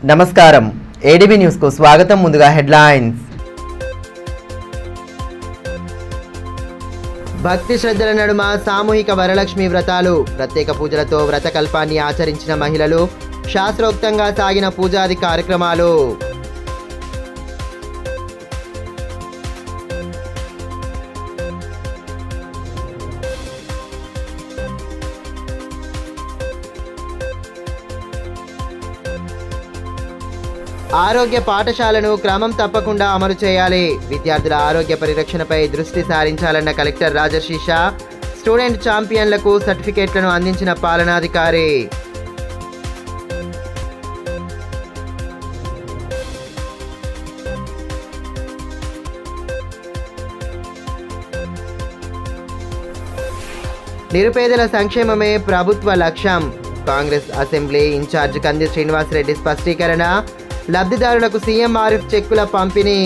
నమస్కారం ADB news కు స్వాగతం. ముందుగా హెడ్లైన్స్. భక్తి శ్రద్ధల నడుమ సామూహిక వరలక్ష్మి వ్రతాలు, ప్రత్యేక పూజలతో వ్రతకల్పాన్ని ఆచరించిన మహిళలు, శాస్త్రోక్తంగా సాగిన పూజాది కార్యక్రమాలు. ఆరోగ్య పాఠశాలను క్రమం తప్పకుండా అమలు చేయాలి. విద్యార్థుల ఆరోగ్య పరిరక్షణపై దృష్టి సారించాలన్న కలెక్టర్ రాజర్షి షా. స్టూడెంట్ ఛాంపియన్లకు సర్టిఫికేట్లను అందించిన పాలనాధికారి. నిరుపేదల సంక్షేమమే ప్రభుత్వ లక్ష్యం. Congress assembly incharge Kandi Srinivasa Reddy స్పష్టీకరణ. లబ్ధిదారులకు సీఎం ఆరిఫ్ చెక్కుల పంపిణీ.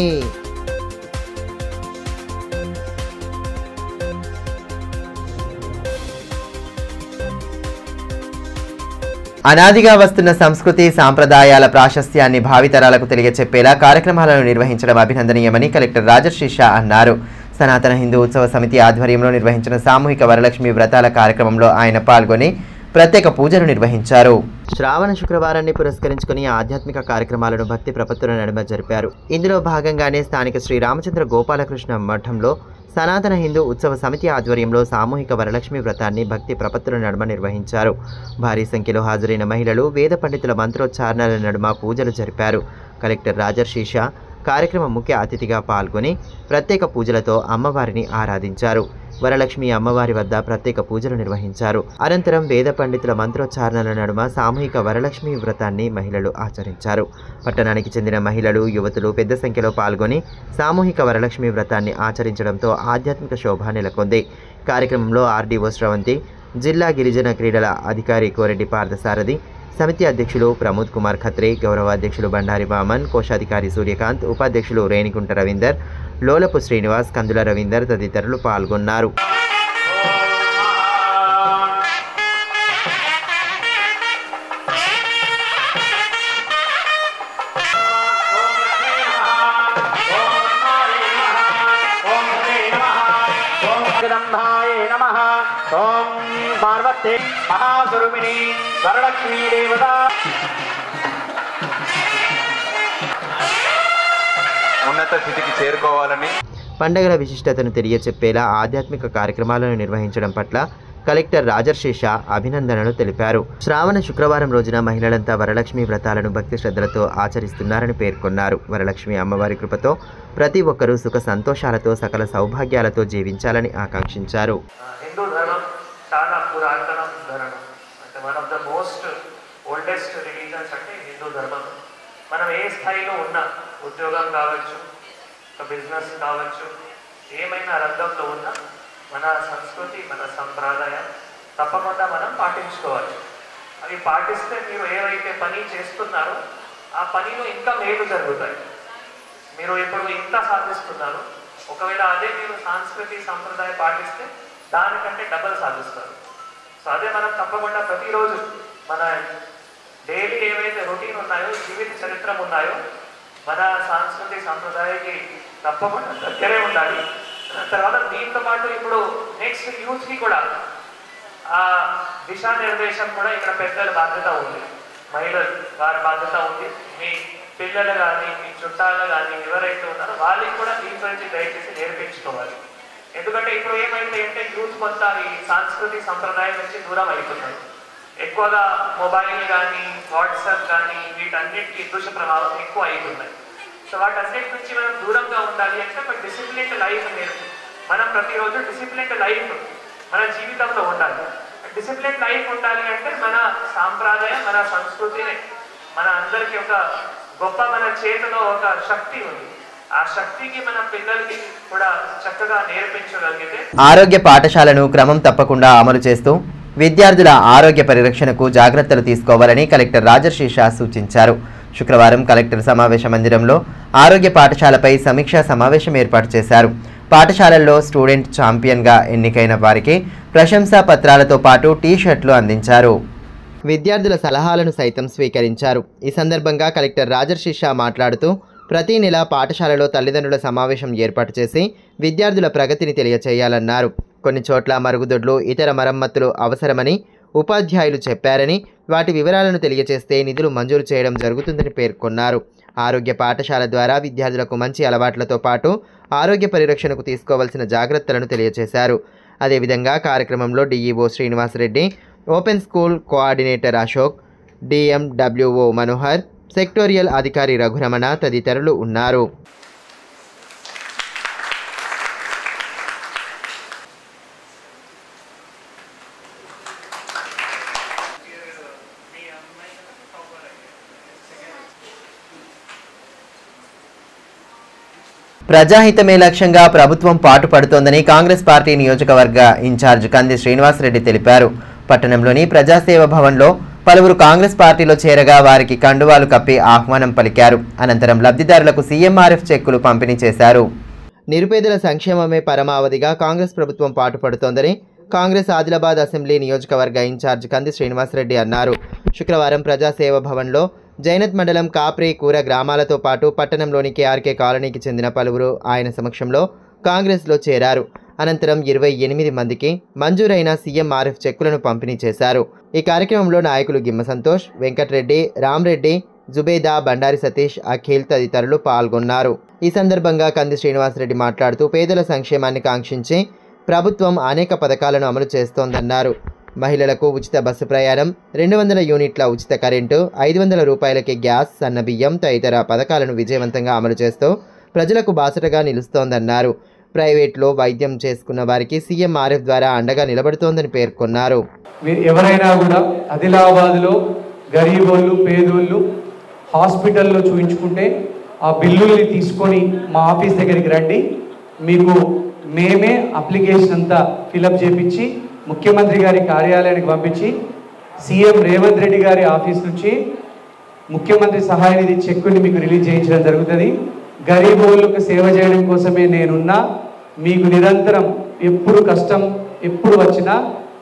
అనాదిగా వస్తున్న సంస్కృతి సాంప్రదాయాల ప్రాశస్త్యాన్ని భావితరాలకు తెలియచెప్పేలా కార్యక్రమాలను నిర్వహించడం అభినందనీయమని కలెక్టర్ రాజర్షి షా అన్నారు. సనాతన హిందూ ఉత్సవ సమితి ఆధ్వర్యంలో నిర్వహించిన సామూహిక వరలక్ష్మి వ్రతాల కార్యక్రమంలో ఆయన పాల్గొని ప్రత్యేక పూజలు నిర్వహించారు. శ్రావణ శుక్రవారాన్ని పురస్కరించుకుని ఆధ్యాత్మిక కార్యక్రమాలను భక్తి ప్రపత్తుల నడుమ జరిపారు. ఇందులో భాగంగానే స్థానిక శ్రీ రామచంద్ర గోపాలకృష్ణ మఠంలో సనాతన హిందూ ఉత్సవ సమితి ఆధ్వర్యంలో సామూహిక వరలక్ష్మి వ్రతాన్ని భక్తి ప్రపత్తుల నడుమ నిర్వహించారు. భారీ సంఖ్యలో హాజరైన మహిళలు వేద పండితుల మంత్రోచ్చారణల నడుమ పూజలు జరిపారు. కలెక్టర్ రాజర్షి షా కార్యక్రమం ముఖ్య అతిథిగా పాల్గొని ప్రత్యేక పూజలతో అమ్మవారిని ఆరాధించారు. వరలక్ష్మి అమ్మవారి వద్ద ప్రత్యేక పూజలు నిర్వహించారు. అనంతరం వేద పండితుల మంత్రోచ్చారణల నడుమ సామూహిక వరలక్ష్మి వ్రతాన్ని మహిళలు ఆచరించారు. పట్టణానికి చెందిన మహిళలు, యువతులు పెద్ద సంఖ్యలో పాల్గొని సామూహిక వరలక్ష్మి వ్రతాన్ని ఆచరించడంతో ఆధ్యాత్మిక శోభ నెలకొంది. కార్యక్రమంలో ఆర్డీఓ శ్రవంతి, జిల్లా గిరిజన క్రీడల అధికారి కోరెడ్డి పార్థసారథి, సమితి అధ్యక్షులు ప్రమోద్ కుమార్ ఖత్రే, గౌరవ అధ్యక్షులు బండారి వామన్, కోశాధికారి సూర్యకాంత్, ఉపాధ్యక్షులు రేణిగుంట రవీందర్, లోలపు శ్రీనివాస్, కందుల రవీందర్ తదితరులు పాల్గొన్నారు. ఉన్నత స్థితికి చేరుకోవాలని పండుగల విశిష్టతను తెలియచెప్పేలా ఆధ్యాత్మిక కార్యక్రమాలను నిర్వహించడం పట్ల కలెక్టర్ రాజర్షి షా అభినందనలు తెలిపారు. శ్రావణ శుక్రవారం రోజున మహిళలంతా వరలక్ష్మి వ్రతాలను భక్తి శ్రద్ధలతో ఆచరిస్తున్నారని పేర్కొన్నారు. వరలక్ష్మి అమ్మవారి కృపతో ప్రతి ఒక్కరూ సుఖ సంతోషాలతో సకల సౌభాగ్యాలతో జీవించాలని ఆకాంక్షించారు. హిందూ ధర్మం చాలా పురాతన ధర్మం, అంటే one of the most oldest religions అంటే హిందూ ధర్మం. మనం ఏ స్థాయిలో ఉన్నా, ఉద్యోగం కావచ్చు, బిజినెస్ కావచ్చు, ఏమైనా రంగంలో ఉన్నా మన సంస్కృతి, మన సంప్రదాయం తప్పకుండా మనం పాటించుకోవాలి. అవి పాటిస్తే మీరు ఏవైతే పని చేస్తున్నారో ఆ పనిలో ఇంకా మేలు జరుగుతాయి. మీరు ఇప్పుడు ఇంత సాధిస్తున్నారు, ఒకవేళ అదే మీరు సంస్కృతి సంప్రదాయం పాటిస్తే దానికంటే డబల్ సాధిస్తారు. సో అదే మనం తప్పకుండా ప్రతిరోజు మన డైలీ ఏవైతే రొటీన్ ఉన్నాయో, జీవిత చరిత్రం ఉన్నాయో, మన సంస్కృతి సంప్రదాయానికి తప్పకుండా దగ్గరే ఉండాలి. తర్వాత దీంతో పాటు ఇప్పుడు నెక్స్ట్ యూత్కి కూడా ఆ దిశానిర్దేశం కూడా ఇక్కడ పెద్దల బాధ్యత ఉంది, మహిళలు వారి బాధ్యత ఉంది. మీ పిల్లలు కానీ, మీ చుట్టాలు కానీ ఎవరైతే ఉన్నారో వాళ్ళకి కూడా దీని గురించి దయచేసి నేర్పించుకోవాలి. ఎందుకంటే ఇప్పుడు ఏమైంది అంటే యూత్ కొంత ఈ సాంస్కృతిక సంప్రదాయం నుంచి దూరం అయిపోతారు. ఎక్కువగా మొబైల్ కానీ, వాట్సాప్ కానీ వీటన్నిటికీ దుష్ప్రభావం ఎక్కువ అవుతున్నాయి. సో వాటన్నిటి నుంచి మనం దూరంగా ఉండాలి అంటే మన డిసిప్లిన్ లైఫ్ మనం ప్రతిరోజు డిసిప్లిన్ లైఫ్ మన జీవితంలో ఉండాలి. డిసిప్లిన్ లైఫ్ ఉండాలి అంటే మన సాంప్రదాయం, మన సంస్కృతిని మన అందరికీ ఒక గొప్ప మన చేతిలో ఒక శక్తి ఉంది. ఆ శక్తికి మన పిల్లలకి కూడా చక్కగా నేర్పించగలిగితే ఆరోగ్య పాఠశాలను క్రమం తప్పకుండా అమలు చేస్తూ విద్యార్థుల ఆరోగ్య పరిరక్షణకు జాగ్రత్తలు తీసుకోవాలని కలెక్టర్ రాజర్షి షా సూచించారు. శుక్రవారం కలెక్టర్ సమావేశ మందిరంలో ఆరోగ్య పాఠశాలపై సమీక్షా సమావేశం ఏర్పాటు చేశారు. పాఠశాలల్లో స్టూడెంట్ ఛాంపియన్గా ఎన్నికైన వారికి ప్రశంసా పత్రాలతో పాటు టీ షర్ట్లు అందించారు. విద్యార్థుల సలహాలను సైతం స్వీకరించారు. ఈ సందర్భంగా కలెక్టర్ రాజర్షి షా మాట్లాడుతూ ప్రతి నెల పాఠశాలలో తల్లిదండ్రుల సమావేశం ఏర్పాటు చేసి విద్యార్థుల ప్రగతిని తెలియచేయాలన్నారు. కొన్ని చోట్ల మరుగుదొడ్లు, ఇతర మరమ్మతులు అవసరమని ఉపాధ్యాయులు చెప్పారని, వాటి వివరాలను తెలియచేస్తే నిధులు మంజూరు చేయడం జరుగుతుందని పేర్కొన్నారు. ఆరోగ్య పాఠశాల ద్వారా విద్యార్థులకు మంచి అలవాట్లతో పాటు ఆరోగ్య పరిరక్షణకు తీసుకోవాల్సిన జాగ్రత్తలను తెలియజేశారు. అదేవిధంగా కార్యక్రమంలో DEO Srinivasareddy, open school coordinator Ashok, DMWO Manohar, sectorial అధికారి రఘురమణ తదితరులు ఉన్నారు. ప్రజాహితమే లక్ష్యంగా ప్రభుత్వం పాటుపడుతోందని కాంగ్రెస్ పార్టీ నియోజకవర్గ ఇన్ఛార్జ్ కంది శ్రీనివాసరెడ్డి తెలిపారు. పట్టణంలోని ప్రజాసేవ భవన్లో పలువురు కాంగ్రెస్ పార్టీలో చేరగా వారికి కండువాలు కప్పి ఆహ్వానం పలికారు. అనంతరం లబ్ధిదారులకు సీఎంఆర్ఎఫ్ చెక్కులు పంపిణీ చేశారు. నిరుపేదల సంక్షేమమే పరమావధిగా కాంగ్రెస్ ప్రభుత్వం పాటుపడుతోందని కాంగ్రెస్ ఆదిలాబాద్ అసెంబ్లీ నియోజకవర్గ ఇన్ఛార్జ్ కంది శ్రీనివాసరెడ్డి అన్నారు. శుక్రవారం ప్రజాసేవ భవన్లో జైనత్ మండలం కాప్రి, కూర గ్రామాలతో పాటు పట్టణంలోని కేఆర్కే కాలనీకి చెందిన పలువురు ఆయన సమక్షంలో కాంగ్రెస్లో చేరారు. అనంతరం 28 మందికి మంజూరైన సీఎంఆర్ఎఫ్ చెక్కులను పంపిణీ చేశారు. ఈ కార్యక్రమంలో నాయకులు గిమ్మ సంతోష్, వెంకట్రెడ్డి, రామ్రెడ్డి, జుబేదా, బండారి సతీష్, అఖిల్ తదితరులు పాల్గొన్నారు. ఈ సందర్భంగా కంది శ్రీనివాసరెడ్డి మాట్లాడుతూ పేదల సంక్షేమాన్ని కాంక్షించి ప్రభుత్వం అనేక పథకాలను అమలు చేస్తోందన్నారు. మహిళలకు ఉచిత బస్సు ప్రయాణం, 200 యూనిట్ల ఉచిత కరెంటు, 500 రూపాయలకే గ్యాస్, సన్న బియ్యం తదితర పథకాలను విజయవంతంగా అమలు చేస్తూ ప్రజలకు బాసటగా నిలుస్తోందన్నారు. ప్రైవేట్లో వైద్యం చేసుకున్న వారికి సీఎంఆర్ఎఫ్ ద్వారా అండగా నిలబడుతోందని పేర్కొన్నారు. ఎవరైనా కూడా ఆదిలాబాద్లో గరీబోళ్ళు, పేదోళ్ళు హాస్పిటల్లో చూపించుకుంటే ఆ బిల్లుల్ని తీసుకొని మా ఆఫీస్ దగ్గరికి రండి, మీకు మేమే అప్లికేషన్ అంతా ఫిలప్ చేపించి ముఖ్యమంత్రి గారి కార్యాలయానికి పంపించి సీఎం రేవంత్ రెడ్డి గారి ఆఫీస్ నుంచి ముఖ్యమంత్రి సహాయ నిధి చెక్కుని మీకు రిలీజ్ చేయించడం జరుగుతుంది. గరీబోళ్ళకు సేవ చేయడం కోసమే నేనున్నా. మీకు నిరంతరం ఎప్పుడు కష్టం ఎప్పుడు వచ్చినా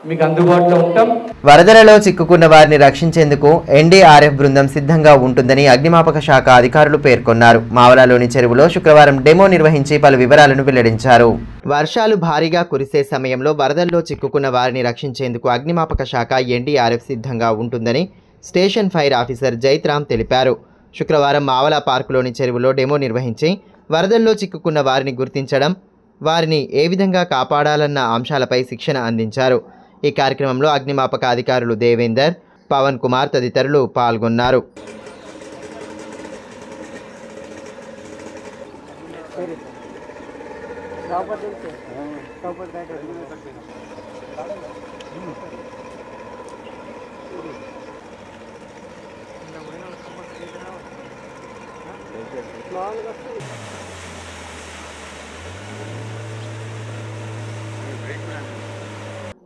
మీకు అందుబాటులో ఉంటాం. వరదలలో చిక్కుకున్న వారిని రక్షించేందుకు ఎన్డీఆర్ఎఫ్ బృందం సిద్ధంగా ఉంటుందని అగ్నిమాపక శాఖ అధికారులు పేర్కొన్నారు. మావలాలోని చెరువులో శుక్రవారం డెమో నిర్వహించి పలు వివరాలను వెల్లడించారు. వర్షాలు భారీగా కురిసే సమయంలో వరదల్లో చిక్కుకున్న వారిని రక్షించేందుకు అగ్నిమాపక శాఖ ఎన్డీఆర్ఎఫ్ సిద్ధంగా ఉంటుందని స్టేషన్ ఫైర్ ఆఫీసర్ జైత్రామ్ తెలిపారు. శుక్రవారం మావలా పార్కులోని చెరువులో డెమో నిర్వహించి వరదల్లో చిక్కుకున్న వారిని గుర్తించడం, వారిని ఏ విధంగా కాపాడాలన్న అంశాలపై శిక్షణ అందించారు. ఈ కార్యక్రమంలో అగ్నిమాపక అధికారులు దేవేందర్, పవన్ కుమార్ తదితరులు పాల్గొన్నారు.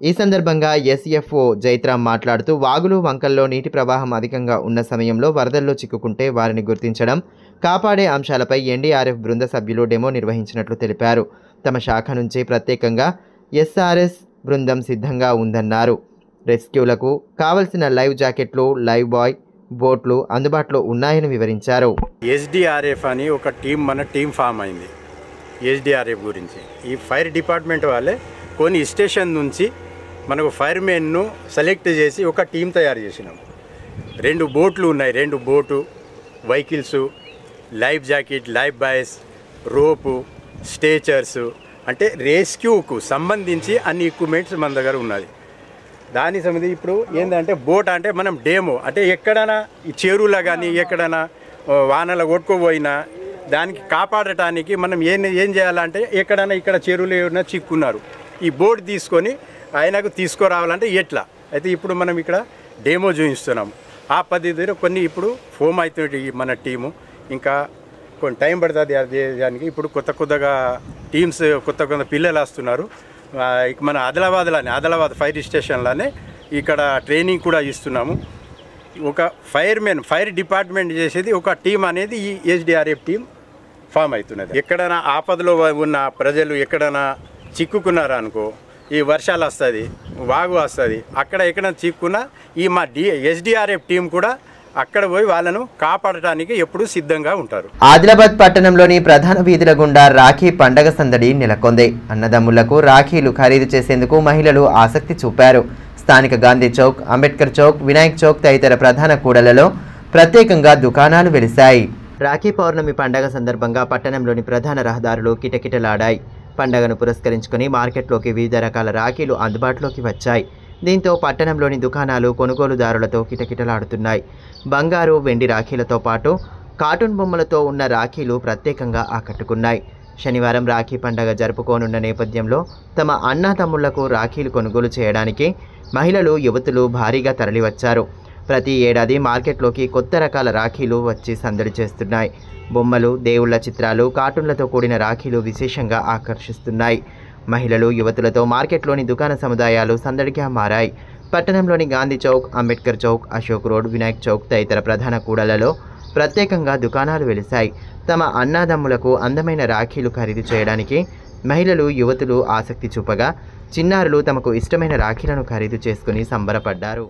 ఈ సందర్భంగా ఎస్ఎఫ్ఓ జైత్రామ్ మాట్లాడుతూ వాగులు, వంకల్లో నీటి ప్రవాహం అధికంగా ఉన్న సమయంలో వరదల్లో చిక్కుకుంటే వారిని గుర్తించడం, కాపాడే అంశాలపై ఎన్డీఆర్ఎఫ్ బృంద సభ్యులు డెమో నిర్వహించినట్లు తెలిపారు. తమ శాఖ నుంచి ప్రత్యేకంగా ఎస్ఆర్ఎస్ బృందం సిద్ధంగా ఉందన్నారు. రెస్క్యూలకు కావలసిన లైవ్ జాకెట్లు, లైవ్ బాయ్, బోట్లు అందుబాటులో ఉన్నాయని వివరించారు. ఎస్డీఆర్ఎఫ్ అని ఒక మన టీం ఫామ్ అయింది. ఎస్డీఆర్ఎఫ్ గురించి ఈ ఫైర్ డిపార్ట్మెంట్ వాళ్ళే కొన్ని స్టేషన్ నుంచి మనకు ఫైర్మెన్ను సెలెక్ట్ చేసి ఒక టీం తయారు చేసినాం. 2 బోట్లు ఉన్నాయి, 2 boat vehicles, life jacket, life buoys, rope, stretchers, అంటే రెస్క్యూకు సంబంధించి అన్ని ఎక్విప్మెంట్స్ మన దగ్గర ఉన్నది. దానికి సంబంధించి ఇప్పుడు ఏంటంటే బోట్ అంటే మనం డేమో అంటే ఎక్కడైనా ఈ చెరువులో కానీ ఎక్కడైనా వానలో కొట్టుకోపోయినా దానికి కాపాడటానికి మనం ఏం చేయాలంటే ఎక్కడైనా ఇక్కడ చెరువులు ఏమైనా చిక్కున్నారు ఈ బోట్ తీసుకొని ఆయనకు తీసుకురావాలంటే ఎట్లా అయితే ఇప్పుడు మనం ఇక్కడ డెమో చూపిస్తున్నాం. ఆ పద్ధతిలో కొన్ని ఇప్పుడు ఫోమ్ అవుతుంది మన టీము. ఇంకా కొన్ని టైం పడుతుంది దానికి. ఇప్పుడు కొత్తగా టీమ్స్ కొత్త పిల్లలు వస్తున్నారు. మన ఆదిలాబాద్ ఫైర్ స్టేషన్లోనే ఇక్కడ ట్రైనింగ్ కూడా ఇస్తున్నాము. ఒక ఫైర్ డిపార్ట్మెంట్ చేసేది ఒక టీం అనేది ఈ ఎస్డీఆర్ఎఫ్ టీం ఫామ్ అవుతున్నది. ఎక్కడైనా ఆపదలో ఉన్న ప్రజలు ఎక్కడైనా చిక్కుకున్నారనుకో ఈ వర్షాలు వస్తుంది, వాగు వస్తుంది, అక్కడ ఎక్కడ చిక్కున్నా ఈ మా ఎస్డిఆర్ఎఫ్ టీం కూడా అక్కడ పోయి వాళ్ళను కాపాడటానికి ఎప్పుడూ సిద్ధంగా ఉంటారు. ఆదిలాబాద్ పట్టణంలోని ప్రధాన వీధుల గుండా రాఖీ పండగ సందడి నెలకొంది. అన్నదమ్ములకు రాఖీలు ఖరీదు చేసేందుకు మహిళలు ఆసక్తి చూపారు. స్థానిక గాంధీ చౌక్, అంబేద్కర్ చౌక్, వినాయక్ చౌక్ తదితర ప్రధాన కూడలలో ప్రత్యేకంగా దుకాణాలు వెలిశాయి. రాఖీ పౌర్ణమి పండగ సందర్భంగా పట్టణంలోని ప్రధాన రహదారులు కిటకిటలాడాయి. పండగను పురస్కరించుకుని మార్కెట్లోకి వివిధ రకాల రాఖీలు అందుబాటులోకి వచ్చాయి. దీంతో పట్టణంలోని దుకాణాలు కొనుగోలుదారులతో కిటకిటలాడుతున్నాయి. బంగారు, వెండి రాఖీలతో పాటు కార్టూన్ బొమ్మలతో ఉన్న రాఖీలు ప్రత్యేకంగా ఆకట్టుకున్నాయి. శనివారం రాఖీ పండగ జరుపుకోనున్న నేపథ్యంలో తమ అన్నాతమ్ముళ్లకు రాఖీలు కొనుగోలు చేయడానికి మహిళలు, యువతులు భారీగా తరలివచ్చారు. ప్రతి ఏడాది మార్కెట్లోకి కొత్త రకాల రాఖీలు వచ్చి సందడి చేస్తున్నాయి. బొమ్మలు, దేవుళ్ల చిత్రాలు, కార్టూన్లతో కూడిన రాఖీలు విశేషంగా ఆకర్షిస్తున్నాయి. మహిళలు, యువతులతో మార్కెట్లోని దుకాణ సముదాయాలు సందడిగా మారాయి. పట్టణంలోని గాంధీ చౌక్, అంబేద్కర్ చౌక్, అశోక్ రోడ్, వినాయక్ చౌక్ తదితర ప్రధాన కూడళ్లలో ప్రత్యేకంగా దుకాణాలు వెలిశాయి. తమ అన్నాదమ్ములకు అందమైన రాఖీలు ఖరీదు చేయడానికి మహిళలు, యువతులు ఆసక్తి చూపగా చిన్నారులు తమకు ఇష్టమైన రాఖీలను ఖరీదు చేసుకుని సంబరపడ్డారు.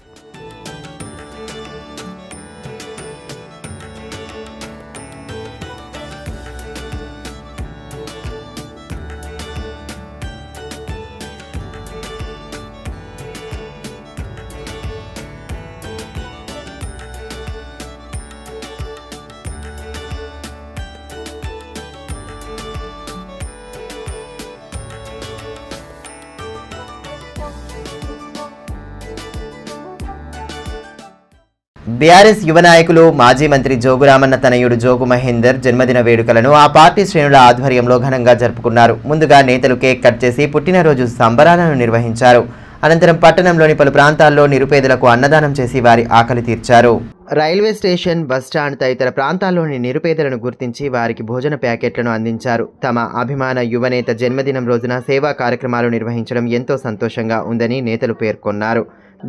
బీఆర్ఎస్ యువ నాయకులు మాజీ మంత్రి జోగురామన్న తనయుడు జోగు మహేందర్ జన్మదిన వేడుకలను ఆ పార్టీ శ్రేణుల ఆధ్వర్యంలో ఘనంగా జరుపుకున్నారు. ముందుగా నేతలు కేక్ కట్ చేసి పుట్టినరోజు సంబరాలను నిర్వహించారు. అనంతరం పట్టణంలోని పలు ప్రాంతాల్లో నిరుపేదలకు అన్నదానం చేసి వారి ఆకలి తీర్చారు. రైల్వే స్టేషన్, బస్టాండ్ తదితర ప్రాంతాల్లోని నిరుపేదలను గుర్తించి వారికి భోజన ప్యాకెట్లను అందించారు. తమ అభిమాన యువనేత జన్మదినం రోజున సేవా కార్యక్రమాలు నిర్వహించడం ఎంతో సంతోషంగా ఉందని నేతలు పేర్కొన్నారు.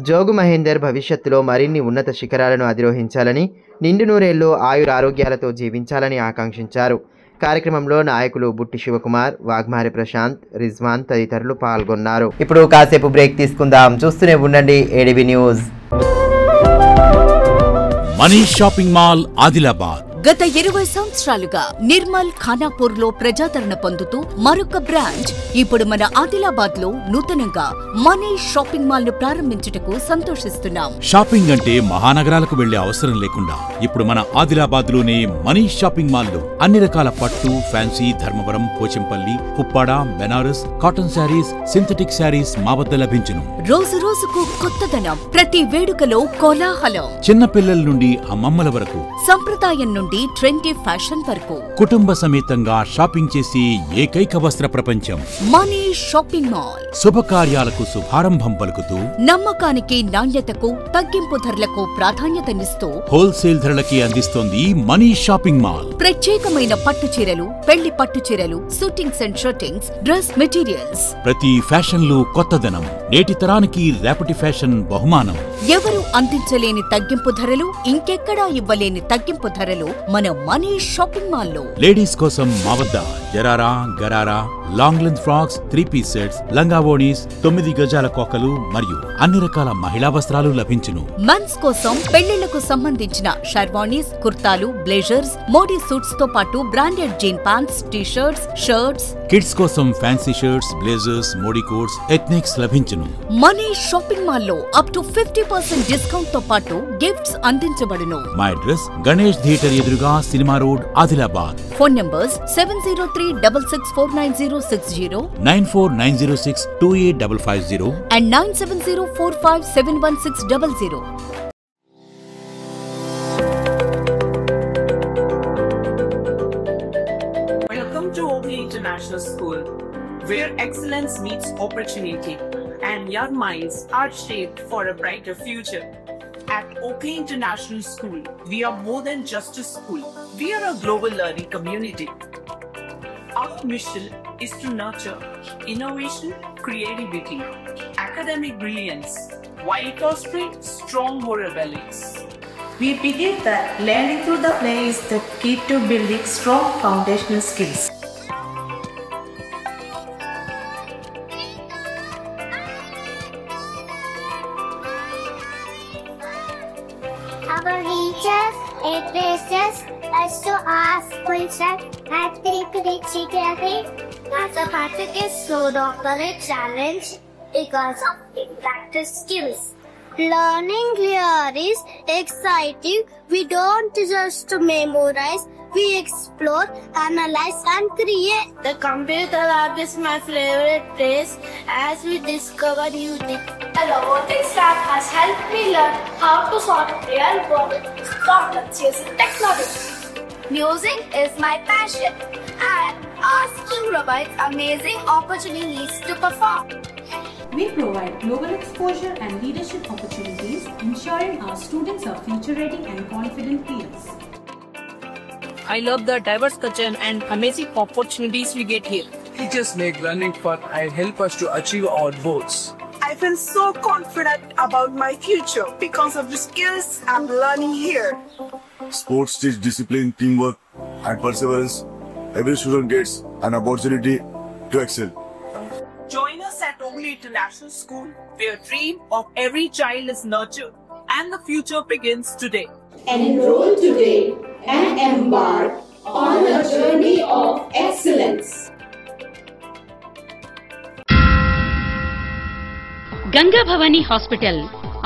జోగు మహేందర్ భవిష్యత్తులో మరిన్ని ఉన్నత శిఖరాలను అధిరోహించాలని, నిండు నూరేళ్లు ఆయురారోగ్యాలతో జీవించాలని ఆకాంక్షించారు. కార్యక్రమంలో నాయకులు బుట్టి శివకుమార్, వాగ్మారి ప్రశాంత్, రిజ్వాన్ తదితరులు పాల్గొన్నారు. ఇప్పుడు కాసేపు బ్రేక్ తీసుకుందాం. చూస్తూనే ఉండండి ADB news. Manish shopping mall Adilabad గత 20 సంవత్సరాలుగా నిర్మల్, ఖానాపూర్ లో ప్రజాదరణ పొందుతూ మరొక బ్రాంచ్ ఇప్పుడు మన ఆదిలాబాద్ లో నూతనంగా మనీష్ షాపింగ్ మాల్ ను ప్రారంభించుటకు సంతోషిస్తున్నాం. షాపింగ్ అంటే మహానగరాలకు వెళ్లే అవసరం లేకుండా ఇప్పుడు మన ఆదిలాబాద్ లోనే మనీష్ షాపింగ్ మాల్ లో అన్ని రకాల పట్టు, fancy, Dharmavaram, Pochampally, Puppada, Banaras, cotton saris, synthetic saris మా వద్ద లభించును. రోజు రోజుకు కొత్తదనం, ప్రతి వేడుకలో కోలాహలం. చిన్న పిల్లల నుండి అమ్మమ్మల వరకు, సంప్రదాయం నుండి ట్రెండీ ఫ్యాషన్ వరకు కుటుంబ సమేతంగా షాపింగ్ చేసి ఏకైక వస్త్ర ప్రపంచం మనీష్ షాపింగ్ మాల్. శుభకార్యాలకు శుభారంభం పలుకుతూ, నమ్మకానికి, నాణ్యతకు, తగ్గింపు ధరలకు ప్రాధాన్యతనిస్తూ హోల్సేల్ ధరలకి అందిస్తోంది మనీష్ షాపింగ్ మాల్. ప్రత్యేకమైన పట్టు చీరలు, పెళ్లి పట్టు చీరలు, shootings and shirtings, dress materials. ప్రతి ఫ్యాషన్ లో కొత్తదనం, నేటి తరానికి రేపటి ఫ్యాషన్ బహుమానం. ఎవరు అందించలేని తగ్గింపు ధరలు, ఇంకెక్కడా ఇవ్వలేని తగ్గింపు ధరలు మన మనీష్ షాపింగ్ మాల్ లో. లేడీస్ కోసం మా వద్ద sharara, gharara, long length frocks, 3-piece sets, లంగావోణీస్, 9 గజాల కోకలు మరియు అన్ని రకాల మహిళా వస్త్రాలు లభించును. మెన్స్ కోసం పెళ్లిళ్లకు సంబంధించిన షర్వాణీస్, కుర్తాలు, బ్లేజర్స్, మోడీ సూట్స్ తో పాటు branded jean pants, t shirts, shirts. Kids కోసం fancy shirts, blazers, Modi coats, ethnics లభించును. మనీష్ షాపింగ్ మాల్ లో అప్ టు 50% డిస్కౌంట్ తో పాటు గిఫ్ట్స్ అందించబడును. మా అడ్రస్ గణేష్ థియేటర్ ఎదురుగా, cinema road, Adilabad. Phone numbers 703664060, 9490628550 and 9704571600. Welcome to OK International School, where excellence meets opportunity and young minds are shaped for a brighter future. At OK International School, we are more than just a school. We are a global learning community. Our mission is to nurture innovation, creativity, academic brilliance, while fostering strong moral values. We believe that learning through the play is the key to building strong foundational skills. Our teachers encourage us to ask questions and think critically. Mathematics is so a challenge because of practice skills. Learning here is exciting. We don't just memorize, we explore, analyze and create. The computer lab is my favorite place as we discover new things. The robotics lab has helped me learn how to solve real world problems using technology. Music is my passion and asking provides amazing opportunities to perform. We provide global exposure and leadership opportunities, ensuring our students are future-ready and confident peers. I love the diverse culture and amazing opportunities we get here. Teachers make learning fun and help us to achieve our goals. I feel so confident about my future because of the skills I'm learning here. Sports teach discipline, teamwork, and perseverance. Every student gets an opportunity to excel. Join us at Ogli International School, where dream of every child is nurtured and the future begins today. Enroll today and embark on a journey of excellence. Ganga Bhavani hospital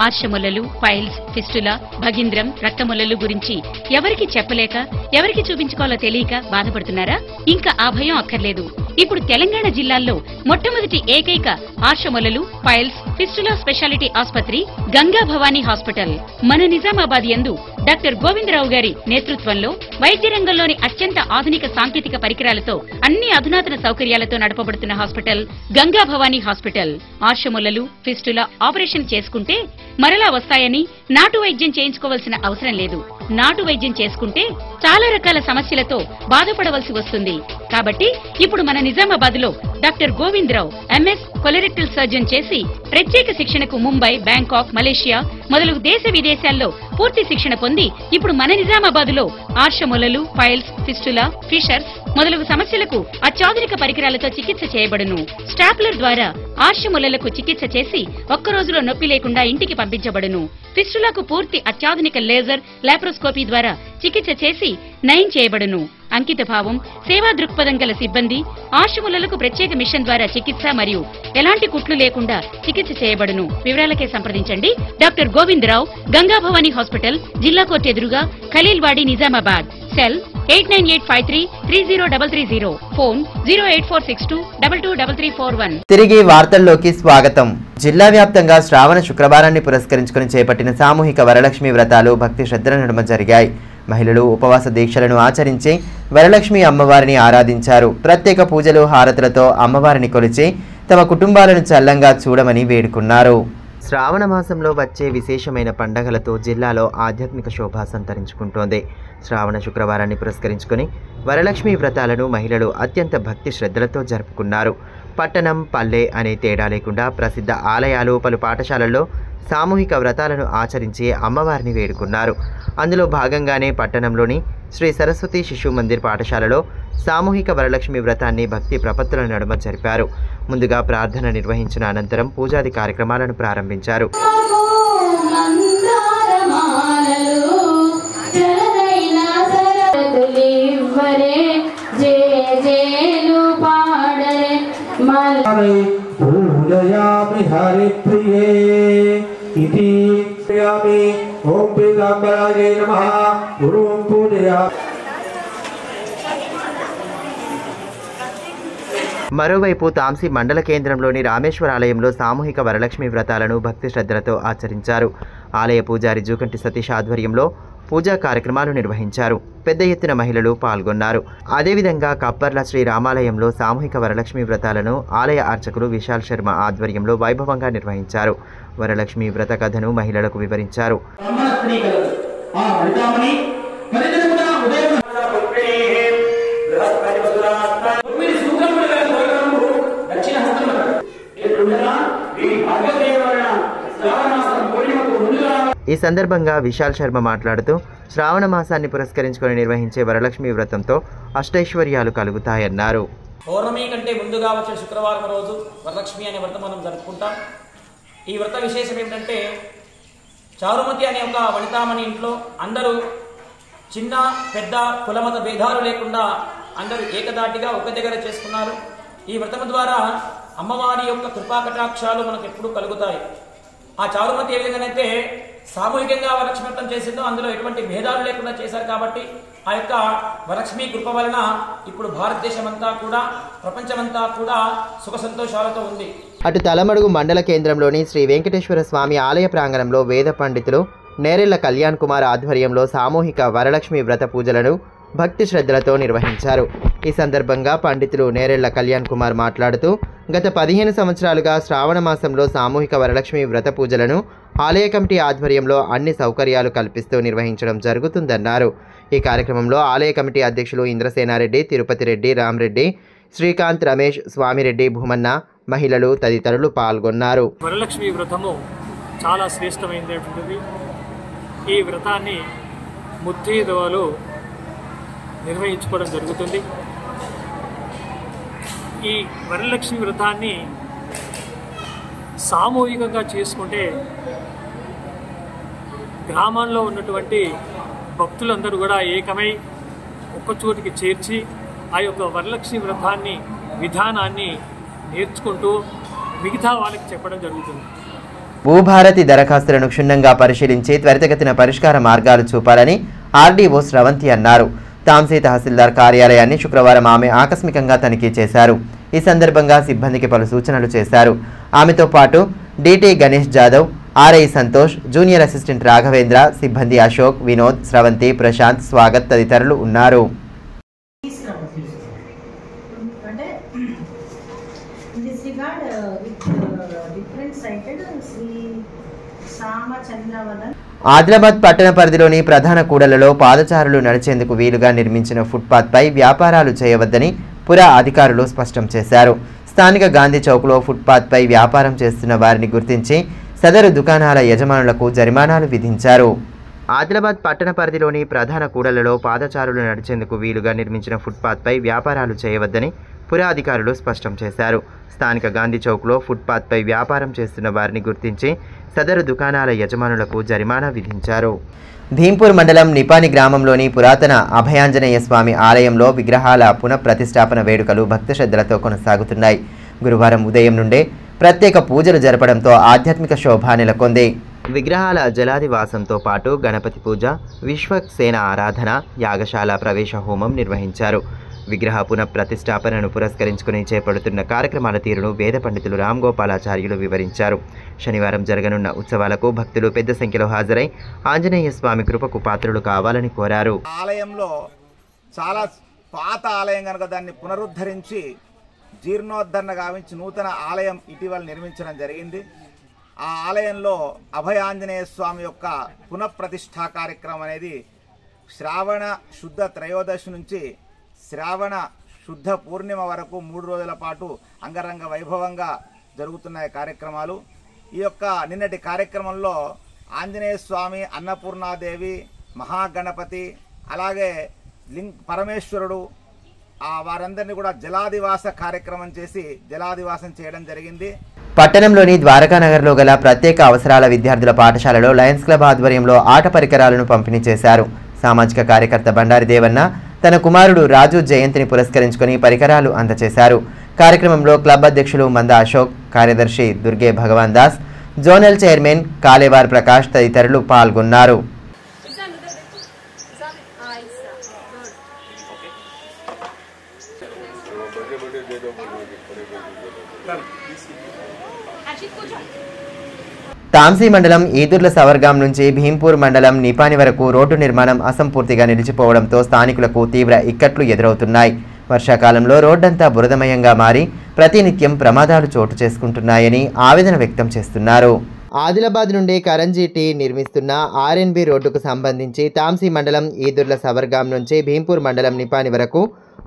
ఆర్షములలు, piles, fistula, భగింద్రం, రక్తములలు గురించి ఎవరికి చెప్పలేక ఎవరికి చూపించుకోవాలో తెలియక బాధపడుతున్నారా? ఇంకా ఆ భయం అక్కర్లేదు. ఇప్పుడు తెలంగాణ జిల్లాల్లో మొట్టమొదటి ఏకైక ఆర్షములలు, ఫైల్స్, ఫిస్టులా స్పెషాలిటీ ఆసుపత్రి గంగా భవానీ హాస్పిటల్ మన నిజామాబాద్ యందు డాక్టర్ గోవిందరావు గారి నేతృత్వంలో వైద్య రంగంలోని అత్యంత ఆధునిక సాంకేతిక పరికరాలతో అన్ని అధునాతన సౌకర్యాలతో నడపబడుతున్న హాస్పిటల్ గంగా భవానీ హాస్పిటల్. ఆర్షములలు, ఫిస్టులా ఆపరేషన్ చేసుకుంటే మరలా వస్తాయని నాటు వైద్యం చేయించుకోవాల్సిన అవసరం లేదు. నాటు వైద్యం చేసుకుంటే చాలా రకాల సమస్యలతో బాధపడవలసి వస్తుంది. కాబట్టి ఇప్పుడు మన నిజామాబాద్ లో doctor Govindarao MS colorectal surgeon చేసి ప్రత్యేక శిక్షణకు ముంబై, బ్యాంకాక్, మలేషియా మొదలగు దేశ విదేశాల్లో పూర్తి శిక్షణ పొంది ఇప్పుడు మన నిజామాబాద్ లో ఆర్షములలు, ఫైల్స్, ఫిస్టులా, ఫిషర్స్ మొదలగు సమస్యలకు అత్యాధునిక పరికరాలతో చికిత్స చేయబడును. స్టాప్లర్ ద్వారా ఆర్షములలకు చికిత్స చేసి ఒక్క రోజులో నొప్పి లేకుండా ఇంటికి పంపించబడును. ఫిస్టులకు పూర్తి అత్యాధునిక లేజర్, లాప్రోస్కోపీ ద్వారా చికిత్స చేసి నయం చేయబడును. అంకిత భావం, సేవా దృక్పథం గల సిబ్బంది, ఆర్షములలకు ప్రత్యేక మిషన్ ద్వారా చికిత్స మరియు ఎలాంటి కుట్లు లేకుండా చికిత్స చేయబడును. వివరాలకే సంప్రదించండి డాక్టర్ గోవిందరావు, గంగా భవానీ హాస్పిటల్, జిల్లా కోర్టు ఎదురుగా, ఖలీల్వాడి, నిజామాబాద్. Cell 8985330330, phone 08462223341. తిరిగి వార్తల్లోకి స్వాగతం. జిల్లా వ్యాప్తంగా శ్రావణ శుక్రవారాన్ని పురస్కరించుకుని చేపట్టిన సామూహిక వరలక్ష్మి వ్రతాలు భక్తి శ్రద్ధల నడుమ జరిగాయి. మహిళలు ఉపవాస దీక్షలను ఆచరించి వరలక్ష్మి అమ్మవారిని ఆరాధించారు. ప్రత్యేక పూజలు, హారతులతో అమ్మవారిని కొలిచి తమ కుటుంబాలను చల్లంగా చూడమని వేడుకున్నారు. శ్రావణ మాసంలో వచ్చే విశేషమైన పండగలతో జిల్లాలో ఆధ్యాత్మిక శోభ సంతరించుకుంటోంది. శ్రావణ శుక్రవారాన్ని పురస్కరించుకుని వరలక్ష్మి వ్రతాలను మహిళలు అత్యంత భక్తి శ్రద్ధలతో జరుపుకున్నారు. పట్టణం, పల్లె అనే తేడా లేకుండా ప్రసిద్ధ ఆలయాలు, పలు పాఠశాలల్లో సామూహిక వ్రతాలను ఆచరించి అమ్మవారిని వేడుకున్నారు. అందులో భాగంగానే పట్టణంలోని శ్రీ సరస్వతి శిశు మందిర్ పాఠశాలలో సామూహిక వరలక్ష్మి వ్రతాన్ని భక్తి ప్రపత్తుల నడుమ జరిపారు. ముందుగా ప్రార్థన నిర్వహించిన అనంతరం పూజాది కార్యక్రమాలను ప్రారంభించారు. మరోవైపు తాంసీ మండల కేంద్రంలోని రామేశ్వర ఆలయంలో సామూహిక వరలక్ష్మి వ్రతాలను భక్తి శ్రద్ధలతో ఆచరించారు. ఆలయ పూజారి జూకంటి సతీష్ ఆధ్వర్యంలో పూజా కార్యక్రమాలు నిర్వహించారు. పెద్ద ఎత్తున మహిళలు పాల్గొన్నారు. అదేవిధంగా కప్పర్ల శ్రీ రామాలయంలో సామూహిక వరలక్ష్మి వ్రతాలను ఆలయ అర్చకులు విశాల్ శర్మ ఆధ్వర్యంలో వైభవంగా నిర్వహించారు. వరలక్ష్మి వ్రత కథను మహిళలకు వివరించారు. ఈ సందర్భంగా విశాల్ శర్మ మాట్లాడుతూ శ్రావణ మాసాన్ని పురస్కరించుకొని నిర్వహించే వరలక్ష్మి వ్రతంతో అష్టైశ్వర్యాలు కలుగుతాయన్నారు. పౌర్ణమి కంటే ముందుగా వచ్చే శుక్రవారం రోజు వరలక్ష్మి అనే వ్రతం మనం జరుపుకుంటాం. ఈ వ్రత విశేషం ఏమిటంటే చారుమతి అనే ఒక వనితామణి ఇంట్లో అందరూ చిన్న పెద్ద కులమత భేదాలు లేకుండా అందరూ ఏకదాటిగా ఒక దగ్గర చేసుకున్నారు. ఈ వ్రతము ద్వారా అమ్మవారి యొక్క కృపా కటాక్షాలు మనకు ఎప్పుడూ కలుగుతాయి. ఆ చారుమతి ఏ విధంగానైతే సామూహికంగా వరలక్ష్మి వ్రతం చేసిందో అందులో ఎటువంటి భేదాలు లేకుండా చేశారు కాబట్టి ఆ యొక్క వరలక్ష్మి కృప వలన ఇప్పుడు భారతదేశం అంతా కూడా ప్రపంచమంతా కూడా సుఖ సంతోషాలతో ఉంది. అటు తలమడుగు మండల కేంద్రంలోని శ్రీ వెంకటేశ్వర స్వామి ఆలయ ప్రాంగణంలో వేద పండితులు నేరెళ్ల కళ్యాణ్ కుమార్ ఆధ్వర్యంలో సామూహిక వరలక్ష్మి వ్రత పూజలను భక్తి శ్రద్ధలతో నిర్వహించారు. ఈ సందర్భంగా పండితులు నేరెళ్ల కళ్యాణ్ కుమార్ మాట్లాడుతూ గత 15 సంవత్సరాలుగా శ్రావణ మాసంలో సామూహిక వరలక్ష్మి వ్రత పూజలను ఆలయ కమిటీ ఆధ్వర్యంలో అన్ని సౌకర్యాలు కల్పిస్తూ నిర్వహించడం జరుగుతుందన్నారు. ఈ కార్యక్రమంలో ఆలయ కమిటీ అధ్యక్షులు ఇంద్రసేనారెడ్డి, తిరుపతి రెడ్డి, రామరెడ్డి, శ్రీకాంత్, రమేష్, స్వామిరెడ్డి, భూమన్న, మహిళలు తదితరులు పాల్గొన్నారు. వరలక్ష్మి వ్రతము చాలా శ్రేష్టమైనటువంటిది. ఈ వ్రతాన్ని ముత్తైదువలు నిర్వహించుకోవడం జరుగుతుంది. ఈ వరలక్ష్మి వ్రతాన్ని సామూహికంగా చేసుకుంటే గ్రామాల్లో ఉన్నటువంటి భక్తులందరూ కూడా ఏకమై ఒక్కచోటికి చేర్చి ఆ యొక్క వరలక్ష్మి వ్రతాన్ని విధానాన్ని నేర్చుకుంటూ మిగతా వాళ్ళకి చెప్పడం జరుగుతుంది. భూభారతి దరఖాస్తులను క్షుణ్ణంగా పరిశీలించి త్వరితగతిన పరిష్కార మార్గాలు చూపాలని ఆర్డీఓ స్రవంతి అన్నారు. తాంసీ తహసీల్దార్ కార్యాలయాన్ని శుక్రవారం ఆమె ఆకస్మికంగా తనిఖీ చేశారు. ఈ సందర్భంగా సిబ్బందికి పలు సూచనలు చేశారు. ఆమెతో పాటు DT Ganesh Jadhav, RI Santosh, junior assistant Raghavendra, సిబ్బంది అశోక్, వినోద్, స్రవంతి, ప్రశాంత్, స్వాగత్ తదితరులు ఉన్నారు. ఆదిలాబాద్ పట్టణ పరిధిలోని ప్రధాన కూడళ్లలో పాదచారులు నడిచేందుకు వీలుగా నిర్మించిన ఫుట్పాత్పై వ్యాపారాలు చేయవద్దని పురా అధికారులు స్పష్టం చేశారు. స్థానిక గాంధీ చౌక్లో ఫుట్పాత్పై వ్యాపారం చేస్తున్న వారిని గుర్తించి సదరు దుకాణాల యజమానులకు జరిమానాలు విధించారు. ఆదిలాబాద్ పట్టణ పరిధిలోని ప్రధాన కూడళ్లలో పాదచారులు నడిచేందుకు వీలుగా నిర్మించిన ఫుట్పాత్పై వ్యాపారాలు చేయవద్దని పురా అధికారులు స్పష్టం చేశారు. స్థానిక గాంధీ చౌక్లో ఫుట్పాత్పై వ్యాపారం చేస్తున్న వారిని గుర్తించి సదరు దుకాణాల యజమానులకు జరిమానా విధించారు. భీంపూర్ మండలం నిపాని గ్రామంలోని పురాతన అభయాంజనేయ స్వామి ఆలయంలో విగ్రహాల పునఃప్రతిష్టాపన వేడుకలు భక్తి శ్రద్ధలతో కొనసాగుతున్నాయి. గురువారం ఉదయం నుండే ప్రత్యేక పూజలు జరపడంతో ఆధ్యాత్మిక శోభ నెలకొంది. విగ్రహాల జలాదివాసంతో పాటు గణపతి పూజ, విశ్వక్సేన ఆరాధన, యాగశాల ప్రవేశ హోమం నిర్వహించారు. విగ్రహ పునఃప్రతిష్టాపనను పురస్కరించుకుని చేపడుతున్న కార్యక్రమాల తీరును వేద పండితులు రామ్ గోపాలాచార్యులు వివరించారు. శనివారం జరగనున్న ఉత్సవాలకు భక్తులు పెద్ద సంఖ్యలో హాజరై ఆంజనేయ స్వామి కృపకు పాత్రులు కావాలని కోరారు. ఆలయంలో చాలా పాత ఆలయం కనుక దాన్ని పునరుద్ధరించి జీర్ణోద్ధరణ గావించి నూతన ఆలయం ఇటీవల నిర్మించడం జరిగింది. ఆ ఆలయంలో అభయాంజనేయ స్వామి యొక్క పునఃప్రతిష్ఠా కార్యక్రమం అనేది శ్రావణ శుద్ధ త్రయోదశి నుంచి శ్రావణ శుద్ధ పూర్ణిమ వరకు 3 రోజుల పాటు అంగరంగ వైభవంగా జరుగుతున్నాయి కార్యక్రమాలు. ఈ యొక్క నిన్నటి కార్యక్రమంలో ఆంజనేయ స్వామి, అన్నపూర్ణాదేవి, మహాగణపతి, అలాగే పరమేశ్వరుడు వారందరినీ కూడా జలాదివాస కార్యక్రమం చేసి జలాదివాసం చేయడం జరిగింది. పట్టణంలోని ద్వారకానగర్లో గల ప్రత్యేక అవసరాల విద్యార్థుల పాఠశాలలో లయన్స్ క్లబ్ ఆధ్వర్యంలో ఆట పరికరాలను పంపిణీ చేశారు. సామాజిక కార్యకర్త బండారి దేవన్న తన కుమారుడు రాజు జయంతిని పురస్కరించుకొని పరికరాలు అందజేశారు. కార్యక్రమంలో క్లబ్ అధ్యక్షులు మంద అశోక్, కార్యదర్శి దుర్గే భగవాన్ దాస్, జోనల్ చైర్మన్ కాలేవార్ ప్రకాష్ తదితరులు పాల్గొన్నారు. తాంసీ మండలం ఈదుర్ల సవర్గాం నుంచి భీంపూర్ మండలం నిపాని వరకు రోడ్డు నిర్మాణం అసంపూర్తిగా నిలిచిపోవడంతో స్థానికులకు తీవ్ర ఇక్కట్లు ఎదురవుతున్నాయి. వర్షాకాలంలో రోడ్డంతా బురదమయంగా మారి ప్రతినిత్యం ప్రమాదాలు చోటు చేసుకుంటున్నాయని ఆవేదన వ్యక్తం చేస్తున్నారు. ఆదిలాబాద్ నుండి కరంజీటి నిర్మిస్తున్న ఆర్ఎన్బి రోడ్డుకు సంబంధించి తాంసీ మండలం ఈదుర్ల సవర్గాం నుంచి భీంపూర్ మండలం నిపాని వరకు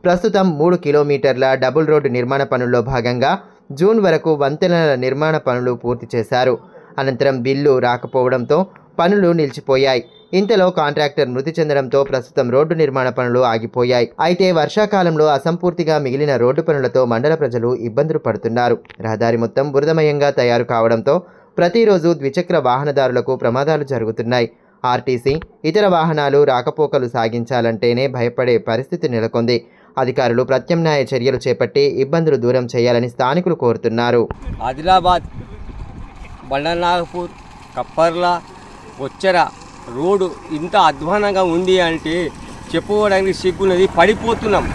ప్రస్తుతం 3 కిలోమీటర్ల డబుల్ రోడ్డు నిర్మాణ పనుల్లో భాగంగా జూన్ వరకు వంతెనల నిర్మాణ పనులు పూర్తి చేశారు. అనంతరం బిల్లు రాకపోవడంతో పనులు నిలిచిపోయాయి. ఇంతలో కాంట్రాక్టర్ మృతి చెందడంతో ప్రస్తుతం రోడ్డు నిర్మాణ పనులు ఆగిపోయాయి. అయితే వర్షాకాలంలో అసంపూర్తిగా మిగిలిన రోడ్డు పనులతో మండల ప్రజలు ఇబ్బందులు పడుతున్నారు. రహదారి మొత్తం బురదమయంగా తయారు కావడంతో ప్రతిరోజు ద్విచక్ర వాహనదారులకు ప్రమాదాలు జరుగుతున్నాయి. ఆర్టీసీ, ఇతర వాహనాలు రాకపోకలు సాగించాలంటేనే భయపడే పరిస్థితి నెలకొంది. అధికారులు ప్రత్యామ్నాయ చర్యలు చేపట్టి ఇబ్బందులు దూరం చేయాలని స్థానికులు కోరుతున్నారు. ఆదిలాబాద్, బండనాగపూర్, కప్పర్ల, వచ్చర రోడ్డు ఇంత అధ్వానంగా ఉంది అంటే చెప్పుకోవడానికి సిగ్గున్నది. పడిపోతున్నాం.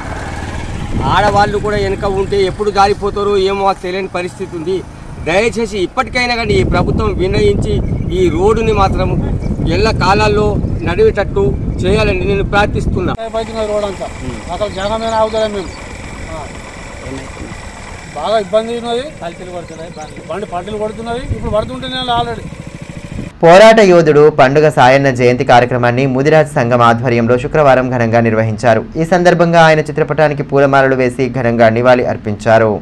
ఆడవాళ్ళు కూడా వెనుక ఉంటే ఎప్పుడు జారిపోతారో ఏమో మాకు తెలియని పరిస్థితి ఉంది. దయచేసి ఇప్పటికైనా కానీ ఈ ప్రభుత్వం వినయించి ఈ రోడ్డుని మాత్రం ఎల్ల కాలాల్లో నడివేటట్టు చేయాలని నేను ప్రార్థిస్తున్నా. రోడ్ అంతా అసలు జగమైన అవుతుంది. మేము బాగా ఇబ్బంది ఉన్నది. బండి పట్టులు కొడుతున్నది. ఇప్పుడు పడుతుంటే ఆల్రెడీ. పోరాట యోధుడు పండుగ సాయన్న జయంతి కార్యక్రమాన్ని ముదిరాజ్ సంఘం ఆధ్వర్యంలో శుక్రవారం ఘనంగా నిర్వహించారు. ఈ సందర్భంగా ఆయన చిత్రపటానికి పూలమాలలు వేసి ఘనంగా నివాళి అర్పించారు.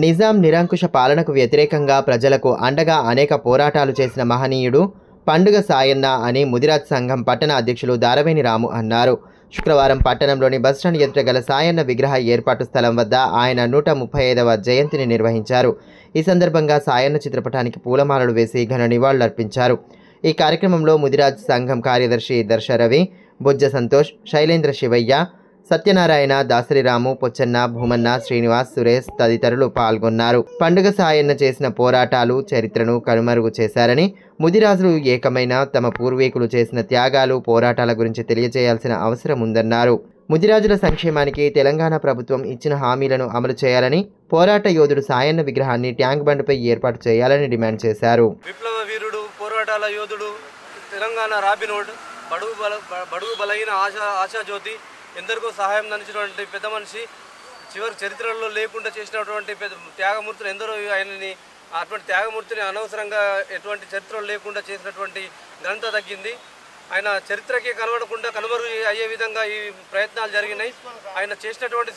నిజాం నిరంకుశ పాలనకు వ్యతిరేకంగా ప్రజలకు అండగా అనేక పోరాటాలు చేసిన మహనీయుడు పండుగ సాయన్న అని ముదిరాజ్ సంఘం పట్టణ అధ్యక్షులు దారవేణి రాము అన్నారు. శుక్రవారం పట్టణంలోని బస్టాండ్ ఎదుట గల సాయన్న విగ్రహ ఏర్పాటు స్థలం వద్ద ఆయన 135వ జయంతిని నిర్వహించారు. ఈ సందర్భంగా సాయన్న చిత్రపటానికి పూలమాలలు వేసి ఘన నివాళులర్పించారు. ఈ కార్యక్రమంలో ముదిరాజ్ సంఘం కార్యదర్శి దర్శరవి, బుజ్జ సంతోష్, శైలేంద్ర శివయ్య, సత్యనారాయణ, దాసరిరాము, పొచ్చన్న, భూమన్న, శ్రీనివాస్, సురేష్ తదితరులు పాల్గొన్నారు. పండుగ సాయన్న చేసిన పోరాటాలు చరిత్రను కనుమరుగు చేశారని, ముదిరాజులు ఏకమైన తమ పూర్వీకులు చేసిన త్యాగాలు, పోరాటాల గురించి తెలియజేయాల్సిన అవసరం ఉందన్నారు. ముదిరాజుల సంక్షేమానికి తెలంగాణ ప్రభుత్వం ఇచ్చిన హామీలను అమలు చేయాలని, పోరాట యోధుడు సాయన్న విగ్రహాన్ని ట్యాంక్ బండ్పై ఏర్పాటు చేయాలని డిమాండ్ చేశారు. విప్లవ వీరుడు, పోరాటాల యోధుడు, తెలంగాణ రాబినోడ్, బడుగు బలహీన ఆశాజ్యోతి, ఎందరికో సహాయం అందించినటువంటి పెద్ద మనిషి, చివరి చరిత్రలో లేకుండా చేసినటువంటి త్యాగమూర్తులు ఎందరో ఆయనని, అటువంటి త్యాగమూర్తిని అనవసరంగా ఎటువంటి చరిత్రలు లేకుండా చేసినటువంటి ఘనత తగ్గింది. ఆయన చరిత్రకి కనుమరుగు అయ్యే విధంగా ఈ ప్రయత్నాలు జరిగినాయి. ఆయన చేసినటువంటి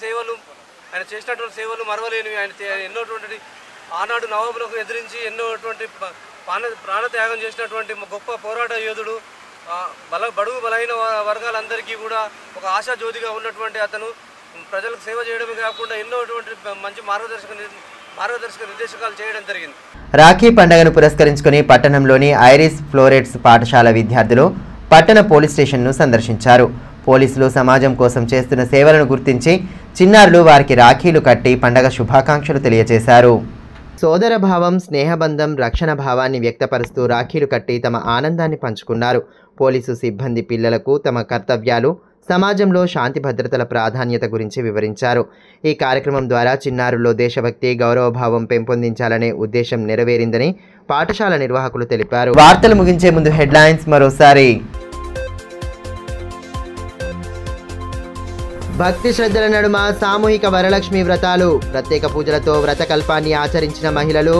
సేవలు మరవలేనివి. ఆయన ఎన్నోటువంటి ఆనాడు నవాబులకు ఎదిరించి ఎన్నోటువంటి ప్రాణత్యాగం చేసినటువంటి గొప్ప పోరాట యోధుడు. బడుగు బలహీన వర్గాలందరికీ కూడా ఒక ఆశాజ్యోతిగా ఉన్నటువంటి అతను ప్రజలకు సేవ చేయడమే కాకుండా ఎన్నోటువంటి మంచి మార్గదర్శక నిర్దేశకాలు చేయడం జరిగింది. రాఖీ పండుగను పురస్కరించుకుని పట్టణంలోని ఐరిస్ ఫ్లోరెట్స్ పాఠశాల విద్యార్థులు పట్టణ పోలీస్ స్టేషన్ను సందర్శించారు. పోలీసులు సమాజం కోసం చేస్తున్న సేవలను గుర్తించి చిన్నారులు వారికి రాఖీలు కట్టి పండగ శుభాకాంక్షలు తెలియజేశారు. సోదరభావం, స్నేహబంధం, రక్షణ భావాన్ని వ్యక్తపరుస్తూ రాఖీలు కట్టి తమ ఆనందాన్ని పంచుకున్నారు. పోలీసు సిబ్బంది పిల్లలకు తమ కర్తవ్యాలు, సమాజంలో శాంతి భద్రతల ప్రాధాన్యత గురించి వివరించారు. ఈ కార్యక్రమం ద్వారా చిన్నారుల్లో దేశభక్తి, గౌరవభావం పెంపొందించాలనే ఉద్దేశం నెరవేరిందని పాఠశాల నిర్వాహకులు తెలిపారు. వార్తలు ముగించే ముందు హెడ్లైన్స్ మరోసారి. భక్తి శ్రద్ధల నడుమ సామూహిక వరలక్ష్మి వ్రతాలు, ప్రత్యేక పూజలతో వ్రతకల్పాన్ని ఆచరించిన మహిళలు,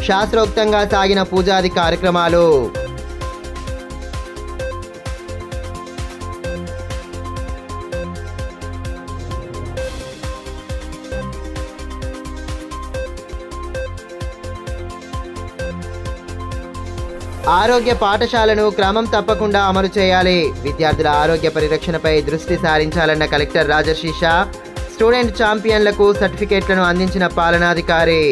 శాస్త్రోక్తంగా సాగిన పూజాది కార్యక్రమాలు. ఆరోగ్య పాఠశాలను క్రమం తప్పకుండా అమలు చేయాలి. విద్యార్థుల ఆరోగ్య పరిరక్షణపై దృష్టి సారించాలన్న కలెక్టర్ రాజర్షి షా. స్టూడెంట్ ఛాంపియన్లకు సర్టిఫికేట్లను అందించిన పాలనాధికారి.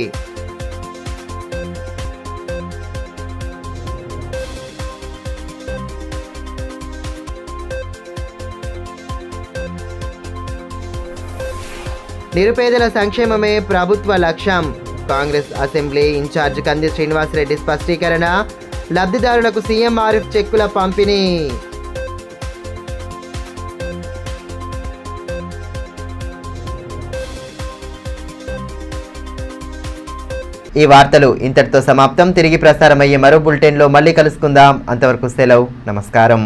నిరుపేదల సంక్షేమమే ప్రభుత్వ లక్ష్యం. Congress assembly incharge Kandi Srinivasa Reddy స్పష్టీకరణ. లబ్ధిదారులకు సీఎం ఆరిఫ్ చెక్కుల పంపిణీ. ఈ వార్తలు ఇంతటితో సమాప్తం. తిరిగి ప్రసారమయ్యే మరో బులెటిన్లో మళ్ళీ కలుసుకుందాం. అంతవరకు సెలవు. నమస్కారం.